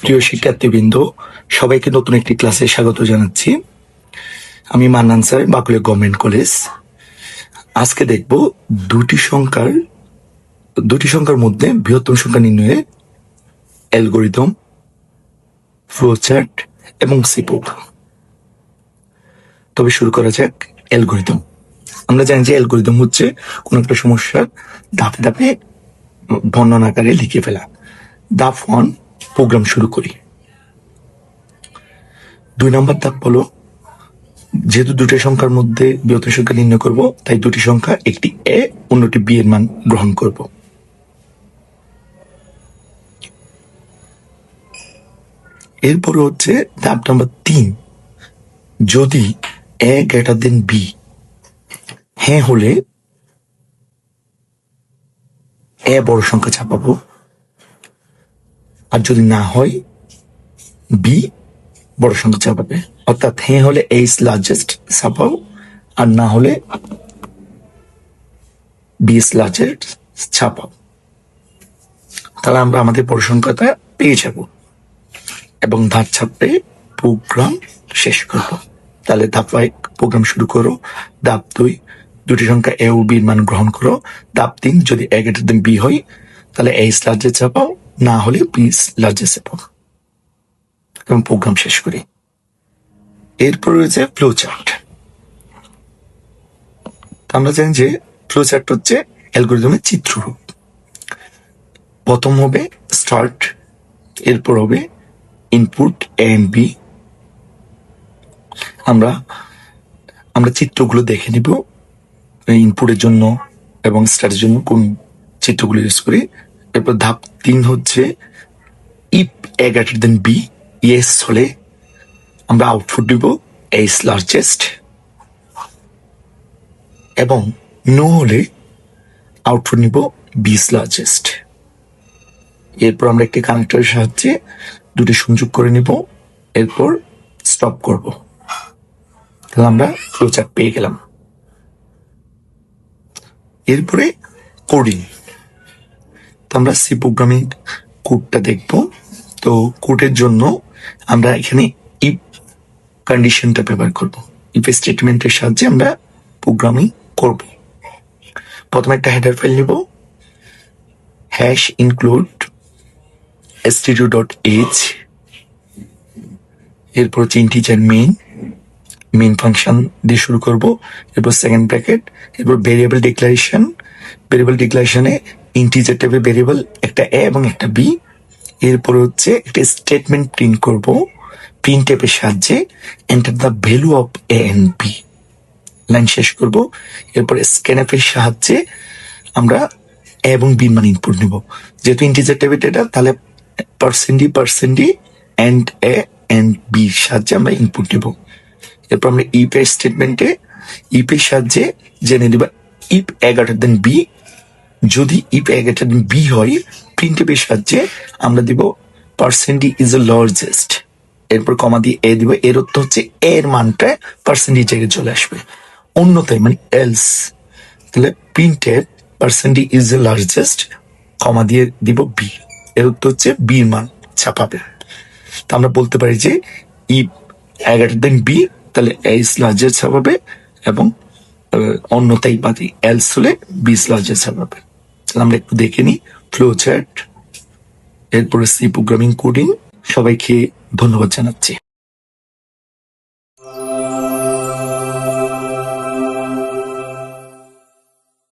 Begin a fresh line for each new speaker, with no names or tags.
প্রিয় শিক্ষার্থীবৃন্দ, সবাইকে নতুন একটি ক্লাসে স্বাগত জানাচ্ছি। আমি Mannan sir, Bakulia government college. আজকে দেখব দুটি সংখ্যার মধ্যে বৃহত্তম সংখ্যা নির্ণয়ে অ্যালগরিদম, ফ্লোচার্ট এবং সি প্রোগ্রাম। তবে শুরু করা যাক অ্যালগরিদম। আমরা জানি যে অ্যালগরিদম হচ্ছে কোন একটা সমস্যার ধাপে ধাপে বর্ণনা আকারে লিখে ফেলা। ধাপ 1, প্রোগ্রাম শুরু করি। 2 নম্বর ধাপ হলো, যেহেতু দুটি সংখ্যার মধ্যে বৃহত্তম সংখ্যা নির্ণয় করব, তাই দুটি সংখ্যা, একটি এ অন্যটি বি এর মান গ্রহণ করব। এরপরে হচ্ছে ধাপ নাম্বার 3, যদি এ গ্রেটার দেন বি হ্যাঁ হলে এ বড় সংখ্যা ছাপাবো, আর যদি না হয় বি বড় সংখ্যা ছাপাবে। অর্থাৎ হ্যাঁ হলে এ ইজ লার্জেস্ট ছাপাও, আর না হলে বি ইজ লার্জেস্ট ছাপাও। তাহলে আমরা আমাদের বড় সংখ্যাটা পেয়ে যাব এবং ধাপ ছাপে প্রোগ্রাম শেষ করব। তাহলে ধাপ 1, প্রোগ্রাম শুরু করো। ধাপ 2, দুটি সংখ্যা এ ও বি মান গ্রহণ করো। ধাপ 3, যদি এ গ্রেটার দেন বি হয় তাহলে এ ইজ লার্জেস্ট ছাপাও, না হলে বি ইজ লার্জেস্ট ছাপাও এবং প্রোগ্রাম শেষ করি। এরপর রয়েছে ফ্লো চার্ট। আমরা জানি যে ফ্লো চার্ট হচ্ছে অ্যালগরিদমের চিত্ররূপ। প্রথম হবে স্টার্ট, এরপর হবে ইনপুট এ এন্ড বি। আমরা চিত্রগুলো দেখে নিব ইনপুটের জন্য এবং স্টার্টের জন্য কোন চিত্রগুলো ইউজ করি। এরপর ধাপ 3 হচ্ছে if A greater then B, yes হলে আমরা আউটপুট দিব এ ইজ লার্জেস্ট, এবং নো হলে আউটপুট নিব বি ইজ লার্জেস্ট। এরপর আমরা একটি কানেক্টরের সাহায্যে দুটি সংযোগ করে নিব, এরপর স্টপ করব। তাহলে আমরা ফ্লোচার্ট পেয়ে গেলাম। এরপরে কোডিং। তো আমরা সি প্রোগ্রামিং কোডটা দেখব। তো কোডের জন্য আমরা এখানে ইফ কন্ডিশনটা ব্যবহার করব। ইফ স্টেটমেন্টের সাহায্যে আমরা প্রোগ্রামিং করব। প্রথমে একটা হেডার ফাইল নিব, হ্যাশ ইনক্লুড stdio.h, এরপর হচ্ছে ইন্টিজার মেইন ফাংশন দিয়ে শুরু করব। এরপর সেকেন্ড ব্র্যাকেট, এরপর ভেরিয়েবল ডিক্লারেশনে ইন্টিজার টাইপের ভেরিয়েবল একটা এ এবং একটা বি। এরপর হচ্ছে একটা স্টেটমেন্ট প্রিন্ট করব, প্রিন্ট টাইপের সাহায্যে enter the value of A and B, line শেষ করব। এরপর স্ক্যানএফ এর সাহায্যে আমরা এ এবং বি মান ইনপুট নিব। যেহেতু ইন্টিজার টাইপের ডেটা, তাহলে %d and A and B সাহায্যে আমরা ইনপুট নিব। এরপর আমরা ইফ স্টেটমেন্টে ইফ এর সাহায্যে জেনে নিব if A greater then b. যদি if A greater then b হয়, প্রিন্ট এর সাহায্যে আমরা দিব %d ইজ দ্য লার্জেস্ট, এরপর কমা দিয়ে এ দিব। এর অর্থ হচ্ছে এর মানটা % জায়গায় চলে আসবে। অন্যথায় মানে এলস, তাহলে প্রিন্টের %d ইজ দ্য লার্জেস্ট, কমা দিয়ে দিব বি, এর অর্থ হচ্ছে বি এর মান ছাপাবে। তা আমরা বলতে পারি যে if A greater then B, তাহলে এ ইজ লার্জেস্ট ছাপাবে, এবং অন্যথায় বাদে এলস হলে বি ইজ লার্জেস্ট ছাপাবে। তাহলে আমরা একটু দেখে নিই ফ্লো চার্ট, এরপরে সি প্রোগ্রামিং কোডিং। সবাইকে ধন্যবাদ জানাচ্ছি।